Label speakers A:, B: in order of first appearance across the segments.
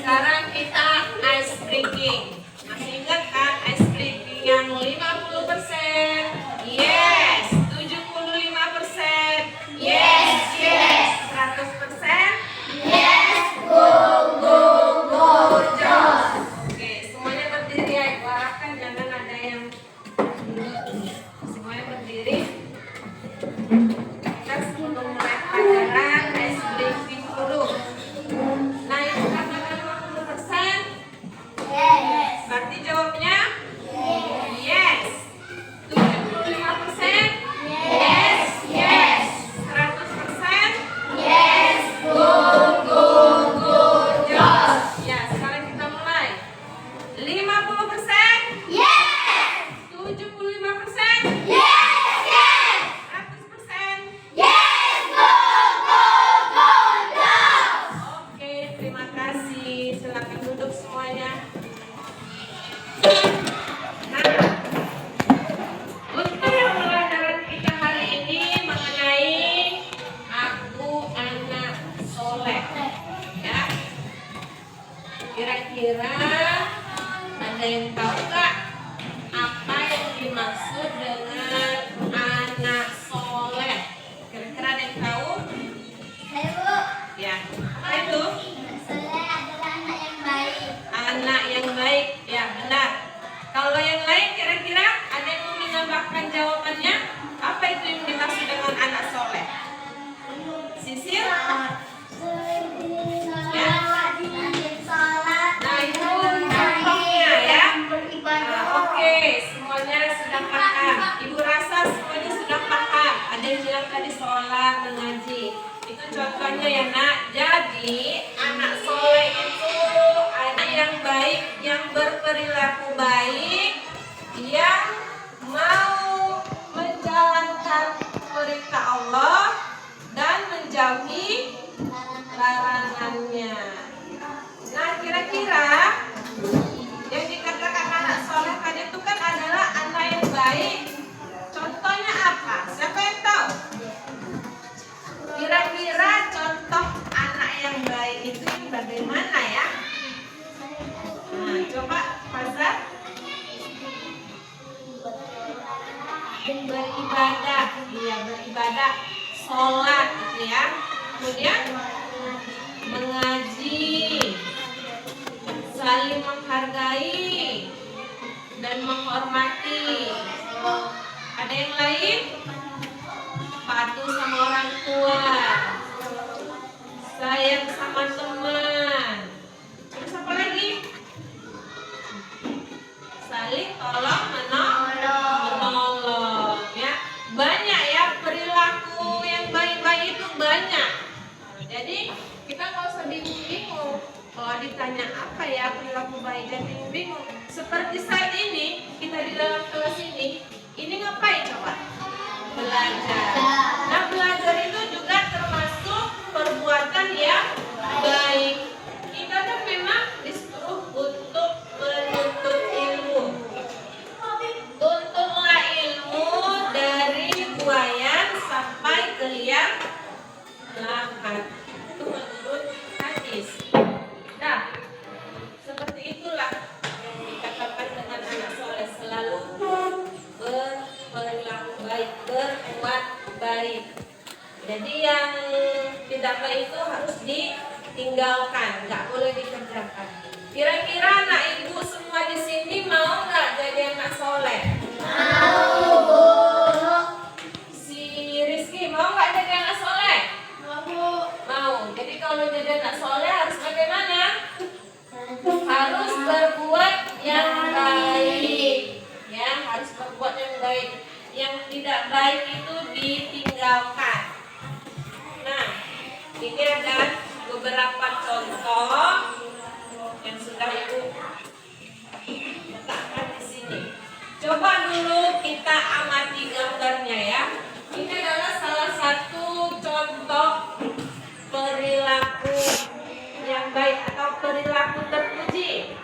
A: Sekarang kita ice breaking. Masih ingat kan ice breaking yang 50%? Yes. 75%? Yes, yes. 100%? Yes. Go, go, go, Jos. Oke, semuanya berdiri ya. Arahkan jangan ada yang duduk. Semuanya berdiri. Kita sebelum mulai pelajaran ice breaking dulu. Nah, itu katakan 50%. Yes. Berarti jawabnya? Yes. 75%? Yes, yes. 100%? Yes. Go, go, go, Jos. Ya, sekarang kita mulai. 50%? Yes. 75%? Yes, yes. 100%? Yes. Go, go, go, Jos. Oke, terima kasih. Silakan duduk semuanya. Nah, untuk pelajaran kita hari ini mengenai aku anak soleh, ya. Kira-kira ada yang tahu nggak apa yang dimaksud dengan anak soleh? Kira-kira ada yang tahu?
B: Saya Bu,
A: Ya, apa itu?
B: soleh adalah anak yang baik.
A: Anak yang baik, ya benar. Kalau yang lain kira-kira ada yang mau menambahkan jawabannya? Apa itu yang dimaksud dengan anak soleh? Sisil?
B: Rajin sholat,
A: Nah itu contohnya ya.
B: beribadah.
A: Oke, semuanya sudah paham. Ibu rasa semuanya sudah paham. Ada yang bilang tadi sholat, mengaji. Itu contohnya ya nak. Jadi anak soleh itu anak yang baik, yang berperilaku baik, yang mau menjalankan perintah Allah dan menjauhi larangannya. Nah, kira-kira yang dikatakan anak soleh tadi itu kan adalah anak yang baik. Contohnya apa? Siapa yang tahu? Kira-kira contoh anak yang baik itu bagaimana ya? Nah, coba Fazal. Beribadah, iya beribadah, sholat gitu ya. Kemudian mengaji, saling menghargai dan menghormati. Ada yang lain? Patuh sama orang tua, sayang sama teman. Terus apa lagi? Saling tolong menolong ya. Banyak ya perilaku yang baik-baik itu banyak. Jadi kita nggak usah bingung-bingung kalau ditanya apa ya perilaku baik dan bingung-bingung. Seperti saat ini kita di dalam kelas ini ngapain coba? Belajar. Nah, belajar itu juga termasuk perbuatan yang baik. Kita kan memang disuruh untuk menuntut ilmu. Tuntutlah ilmu dari buayan sampai ke liang lahat. Itu menurut hadis. Nah, seperti itulah yang dikatakan dengan anak soleh, selalu berperilaku baik, berbuat baik. Jadi yang tidak baik itu harus ditinggalkan, nggak boleh dikerjakan. Kira-kira anak ibu semua di sini mau nggak jadi anak soleh? Si Rizky mau nggak jadi anak soleh? Mau. Jadi kalau jadi anak soleh harus bagaimana? Harus berbuat yang baik. Ya, harus berbuat yang baik. Yang tidak baik itu ditinggalkan. Nah, ini ada beberapa contoh yang sudah ibu letakkan di sini. Coba dulu kita amati gambarnya ya. Ini adalah salah satu contoh perilaku yang baik atau perilaku terpuji.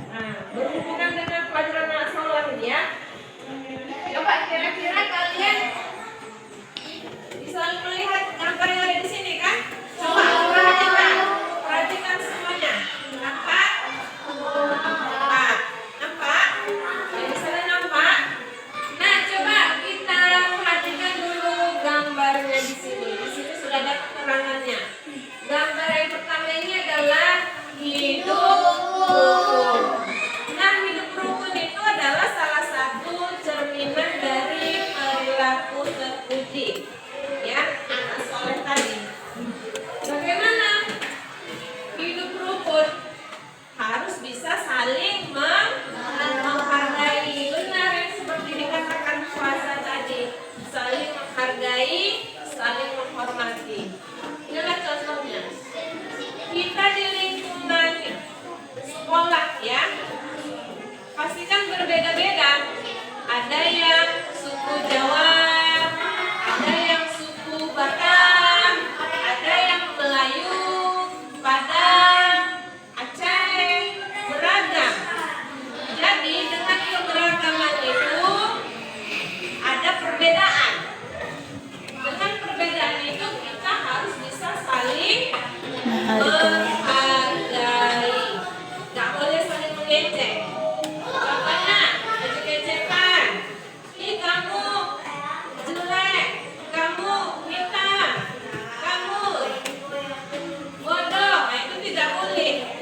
A: Nah, berhubungan dengan pelajaran anak soleh ini ya. Coba kira-kira kalian bisa melihat gambar yang ada di sini kan? Coba perhatikan semuanya.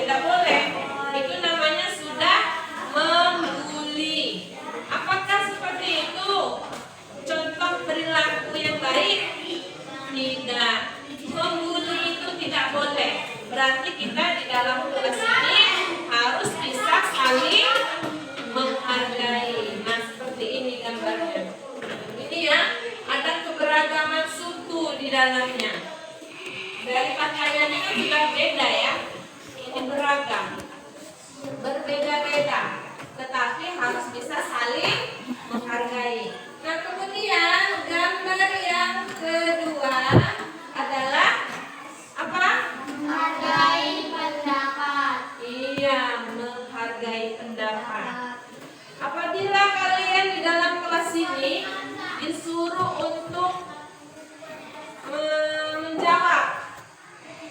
A: tidak boleh. Itu namanya sudah membuli. Apakah seperti itu contoh perilaku yang baik? Tidak. Membuli itu tidak boleh. Berarti kita di dalam kelas ini harus bisa saling menghargai. Nah, seperti ini gambarnya. Ini ya, ada keberagaman suku di dalamnya. Dari pakaiannya kan sudah beda ya. Ini beragam, berbeda-beda, tetapi harus bisa saling menghargai. Nah, kemudian gambar yang kedua adalah apa?
B: Menghargai pendapat.
A: Iya, menghargai pendapat. Apabila kalian di dalam kelas ini disuruh untuk menjawab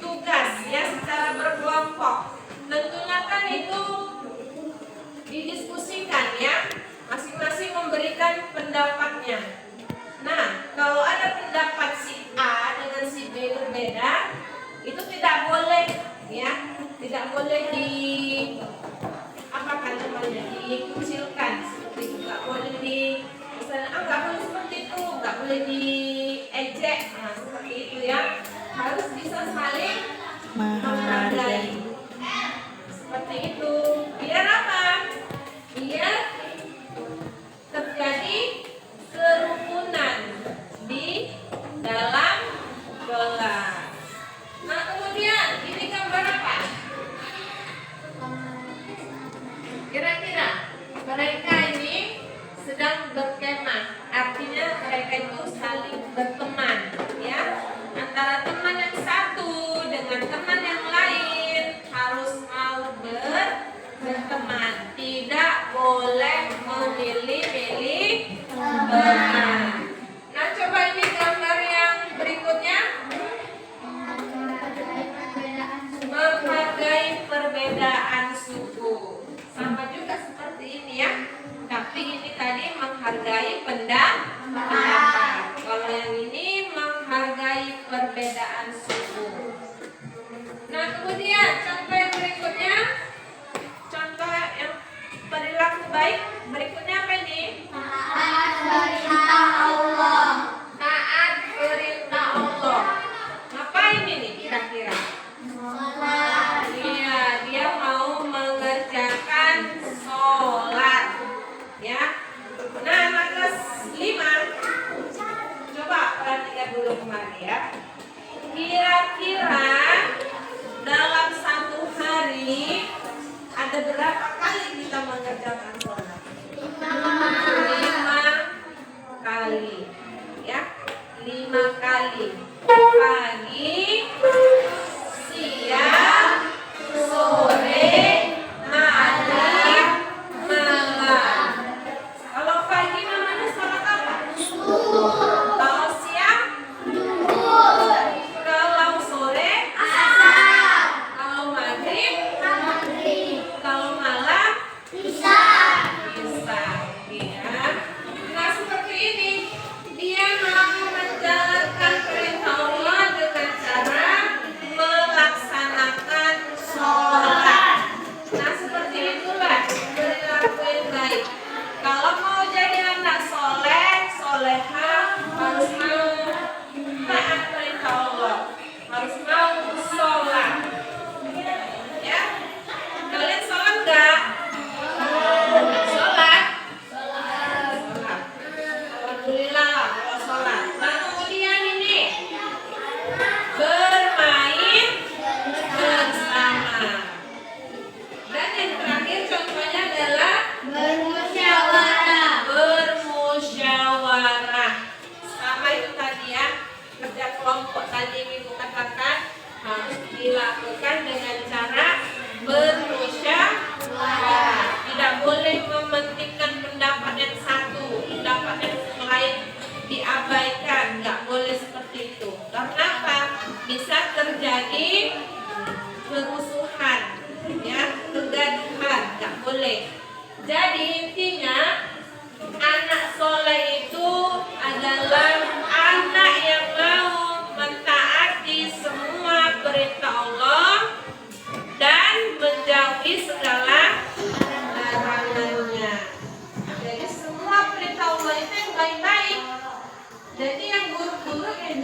A: tugas ya secara berkelompok, tentunya kan itu didiskusikan ya, masing-masing memberikan pendapatnya. Nah, kalau ada pendapat si A dengan si B berbeda, itu tidak boleh ya, tidak boleh dikucilkan seperti itu, nggak boleh misalnya nggak boleh seperti itu, nggak boleh diejek, nah seperti itu ya, harus bisa saling menghargai. Seperti itu. Biar apa? Biar terjadi kerukunan di dalam kelas. Nah, kemudian ini gambar apa? Kira-kira mereka ini sedang berkemah. Artinya mereka itu saling berteman, ya. Antara teman yang satu dengan teman yang lain.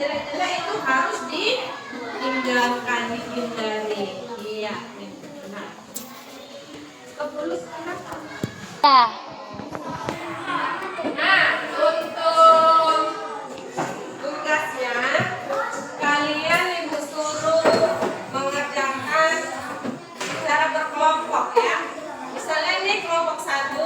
A: jelek-jelek itu harus ditinggalkan, dihindari. Iya, benar. Stop dulu sekarang.
B: Ya.
A: Nah, untuk tugasnya kalian ibu suruh mengerjakan secara berkelompok ya. Misalnya ini kelompok 1,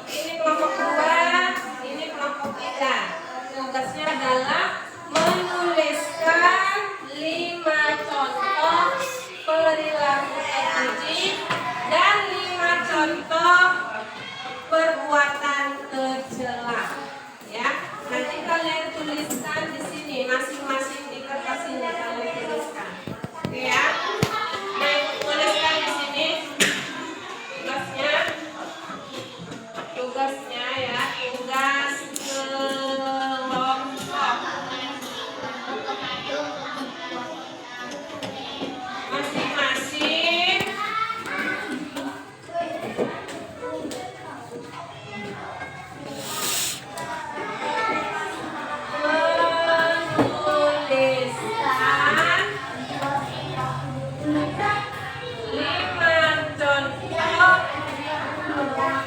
A: ini kelompok 2, ini kelompok 3. Tugasnya adalah menuliskan 5 contoh perilaku terpuji dan 5 contoh perbuatan tercela. Ya, nanti kalian tuliskan di sini masing-masing di kertas ini kalian tuliskan. Oke ya. Nah, tuliskan di sini tugasnya ya, tugas kelompok. Masing-masing menuliskan 5 contoh perilaku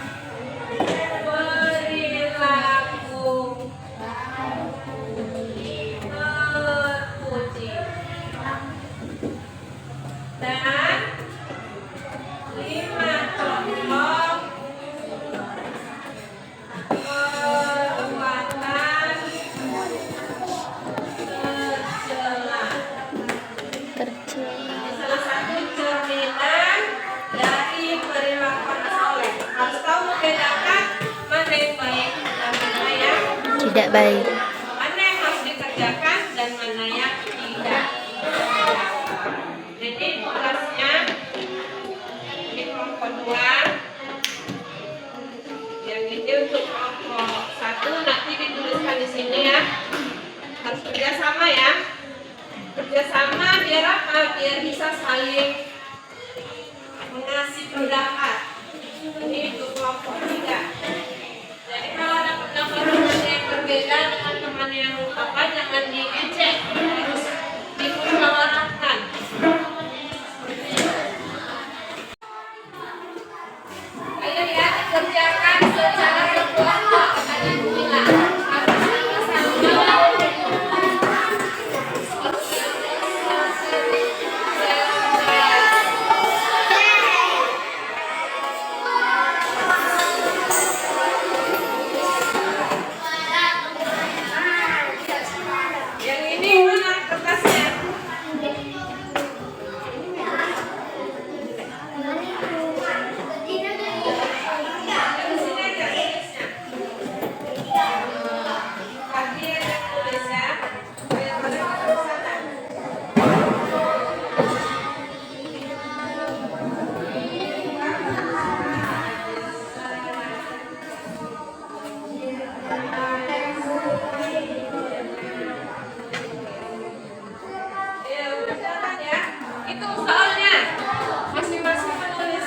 A: terpuji dan 5 contoh perbuatan tercela. Salah satu cerminan dari perilaku anak soleh. Harus tahu membedakan mana yang baik dan mana yang
B: Tidak baik.
A: mana yang harus dikerjakan dan mana yang tidak. Jadi tugasnya ini kelompok 2, yang ini untuk kelompok 1 nanti dituliskan di sini ya. Harus kerjasama ya. Kerjasama biar apa? Biar bisa saling mengasih pendapat. Ini untuk kelompok 3. Jadi kalau ada pendapat teman yang berbeda dengan teman yang apa, jangan diejek, harus dimusyawarahkan. Ayo ya, kerjakan secara berkelompok. Kalian bilang harus sama-sama. Yang ini mana kertasnya? Yang di sini aja tulisnya. Pagi ada tulis ya. Biar mereka bersama. Ya, udah jalan ya. Itu soalnya masing-masing menulis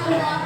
B: Ada